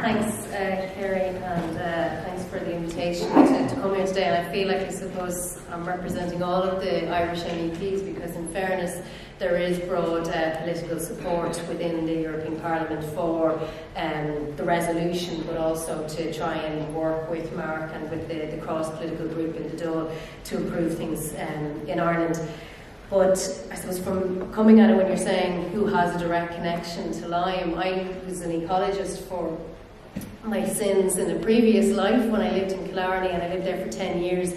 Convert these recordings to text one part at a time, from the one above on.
Thanks, Kerry, and thanks for the invitation to come here today. And I feel like, I suppose, I'm representing all of the Irish MEPs because, in fairness, there is broad political support within the European Parliament for the resolution, but also to try and work with Mark and with the cross-political group in the Dáil to improve things in Ireland. But I suppose from coming at it when you're saying who has a direct connection to Lyme, I was an ecologist for my sins in a previous life when I lived in Killarney, and I lived there for 10 years,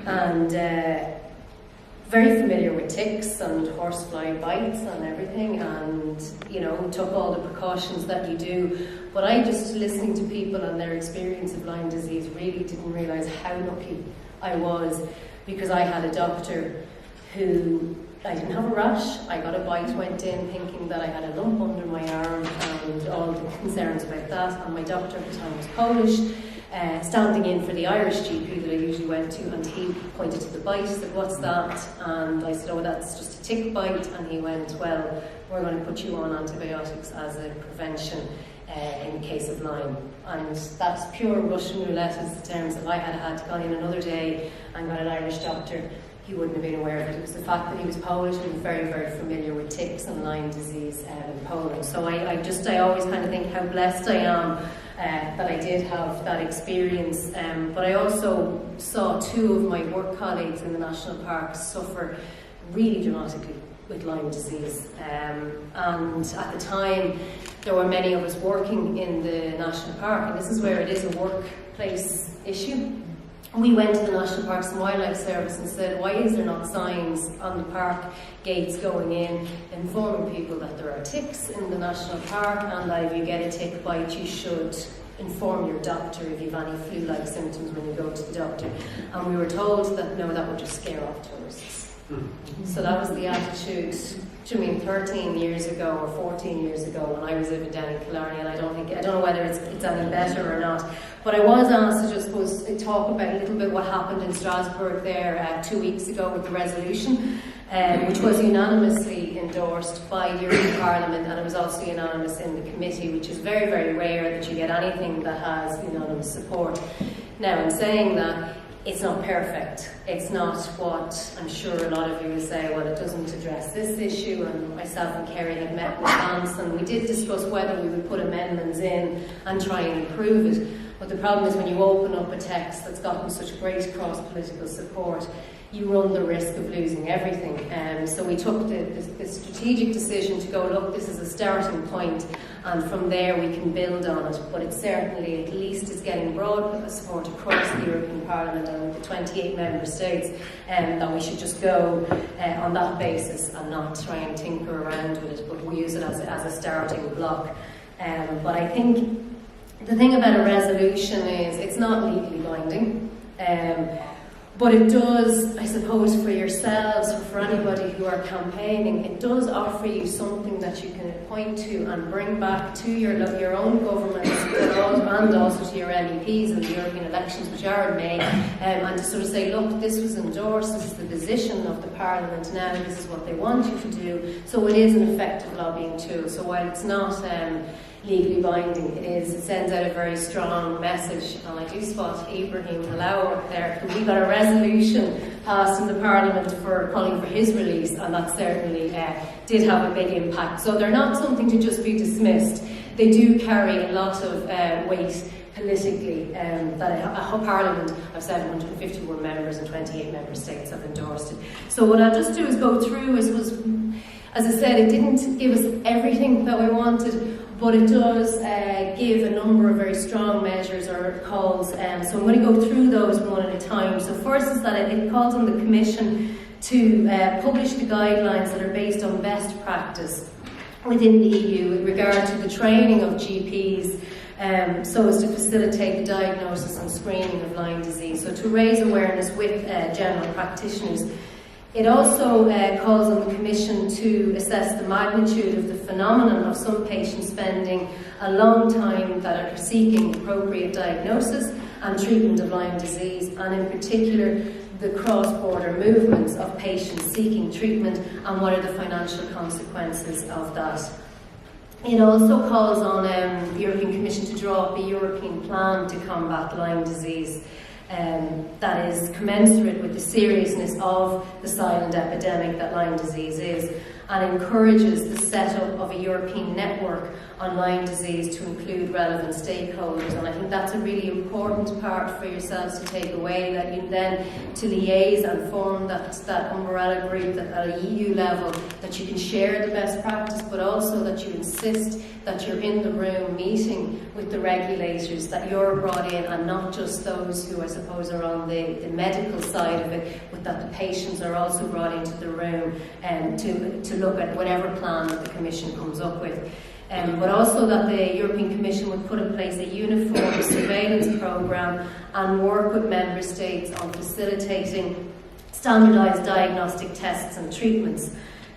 and very familiar with ticks and horsefly bites and everything, and took all the precautions that you do. But I just, listening to people and their experience of Lyme disease, really didn't realise how lucky I was, because I had a doctor who, I didn't have a rash, I got a bite, went in thinking that I had a lump under my arm and all the concerns about that, and my doctor at the time was Polish, standing in for the Irish GP that I usually went to, and he pointed to the bite, said, "What's that?" And I said, "Oh, that's just a tick bite," and he went, "Well, we're going to put you on antibiotics as a prevention in the case of Lyme." And that's pure Russian roulette, as the terms. If I had gone in another day and got an Irish doctor, he wouldn't have been aware of it. It was the fact that he was Polish and was very, very familiar with ticks and Lyme disease in Poland. So I always kind of think how blessed I am that I did have that experience. But I also saw two of my work colleagues in the national park suffer really dramatically with Lyme disease. And at the time, there were many of us working in the national park, and this is where it is a workplace issue. We went to the National Parks and Wildlife Service and said, why is there not signs on the park gates going in informing people that there are ticks in the national park, and that if you get a tick bite you should inform your doctor if you have any flu-like symptoms when you go to the doctor. And we were told that no, that would just scare off tourists. So that was the attitude, 13 years ago or 14 years ago when I was living down in Killarney, and I don't know whether it's any better or not. But I was asked to just talk about a little bit what happened in Strasbourg there 2 weeks ago with the resolution, which was unanimously endorsed by the European Parliament, and it was also unanimous in the committee, which is very, very rare that you get anything that has unanimous support. Now, in saying that, it's not perfect. It's not what I'm sure a lot of you will say, well, it doesn't address this issue, and myself and Kerry had met in advance, and we did discuss whether we would put amendments in and try and improve it. But the problem is when you open up a text that's gotten such great cross-political support, you run the risk of losing everything. So we took the strategic decision to go, look, this is a starting point, and from there we can build on it. But it certainly at least is getting broad support across the European Parliament and the 28 member states, that we should just go on that basis and not try and tinker around with it, but we use it as a starting block. But I think the thing about a resolution is it's not legally binding. But it does, I suppose, for yourselves or for anybody who are campaigning, it does offer you something that you can point to and bring back to your own governments and also to your MEPs in the European elections, which are in May, and to sort of say, look, this was endorsed, this is the position of the Parliament now, this is what they want you to do. So it is an effective lobbying tool. So while it's not legally binding, it sends out a very strong message. And I do spot Ibrahim Halawa there. We got a resolution passed in the Parliament for calling for his release, and that certainly did have a big impact. So they're not something to just be dismissed. They do carry a lot of weight politically, that a Parliament of 751 members and 28 member states have endorsed it. So what I'll just do is go through, as I said, it didn't give us everything that we wanted, but it does give a number of very strong measures or calls. So I'm going to go through those one at a time. So first is that it calls on the Commission to publish the guidelines that are based on best practice within the EU with regard to the training of GPs, so as to facilitate the diagnosis and screening of Lyme disease. So to raise awareness with general practitioners. It also calls on the Commission to assess the magnitude of the phenomenon of some patients spending a long time that are seeking appropriate diagnosis and treatment of Lyme disease, and in particular the cross-border movements of patients seeking treatment and what are the financial consequences of that. It also calls on the European Commission to draw up a European plan to combat Lyme disease that is commensurate with the seriousness of the silent epidemic that Lyme disease is, and encourages the setup of a European network on Lyme disease to include relevant stakeholders. And I think that's a really important part for yourselves to take away, that you then to liaise and form that umbrella group that at a EU level, that you can share the best practice, but also that you insist that you're in the room meeting with the regulators, that you're brought in, and not just those who I suppose are on the medical side of it, but that the patients are also brought into the room to look at whatever plan that the Commission comes up with. But also that the European Commission would put in place a uniform surveillance programme and work with Member States on facilitating standardised diagnostic tests and treatments.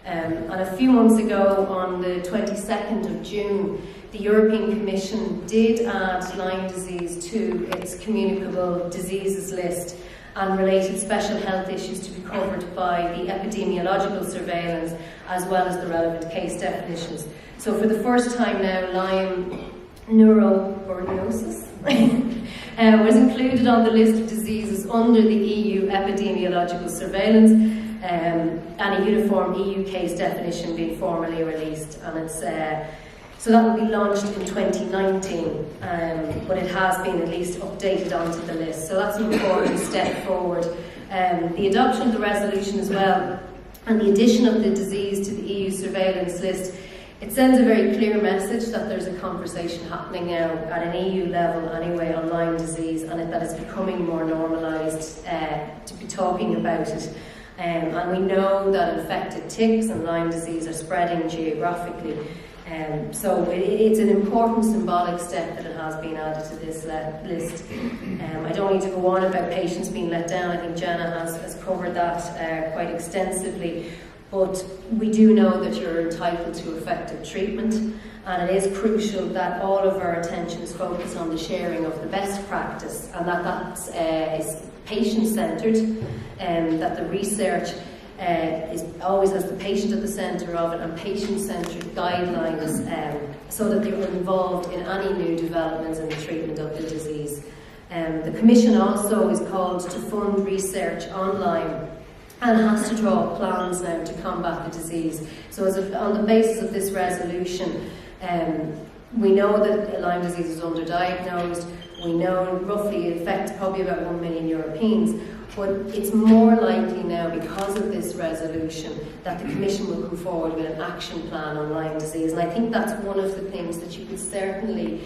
And a few months ago, on the 22nd of June, the European Commission did add Lyme disease to its communicable diseases list and related special health issues to be covered by the epidemiological surveillance as well as the relevant case definitions. So for the first time now, Lyme neuroborreliosis was included on the list of diseases under the EU epidemiological surveillance, and a uniform EU case definition being formally released. And it's so that will be launched in 2019, but it has been at least updated onto the list. So that's an important step forward. The adoption of the resolution as well, and the addition of the disease to the EU surveillance list, it sends a very clear message that there's a conversation happening now at an EU level anyway on Lyme disease, and that it's becoming more normalised to be talking about it. And we know that infected ticks and Lyme disease are spreading geographically. So it's an important symbolic step that it has been added to this list. I don't need to go on about patients being let down. I think Jenna has covered that quite extensively. But we do know that you're entitled to effective treatment, and it is crucial that all of our attention is focused on the sharing of the best practice, and that is patient-centred, that the research always has the patient at the centre of it, and patient-centred guidelines so that they're involved in any new developments in the treatment of the disease. The Commission also is called to fund research on Lyme and has to draw up plans now to combat the disease. So on the basis of this resolution, we know that Lyme disease is underdiagnosed. We know roughly it affects probably about 1 million Europeans, but it's more likely now, because of this resolution, that the Commission will come forward with an action plan on Lyme disease. And I think that's one of the things that you could certainly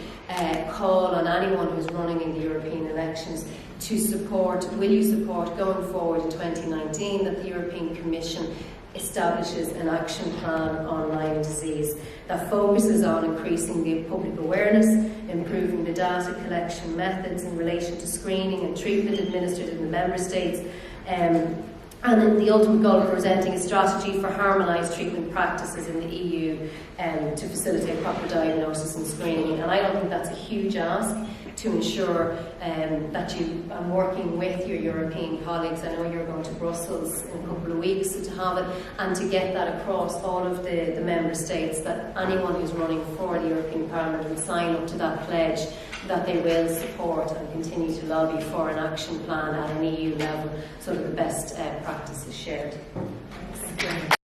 call on anyone who's running in the European elections to support. Will you support going forward in 2019 that the European Commission establishes an action plan on Lyme disease that focuses on increasing the public awareness, improving the data collection methods in relation to screening and treatment administered in the Member States, and then the ultimate goal of presenting a strategy for harmonised treatment practices in the EU to facilitate proper diagnosis and screening. And I don't think that's a huge ask to ensure that you are working with your European colleagues. I know you're going to Brussels in a couple of weeks to have it, and to get that across all of the Member States, that anyone who's running for the European Parliament will sign up to that pledge that they will support and continue to lobby for an action plan at an EU level so that the best practice is shared. Thanks.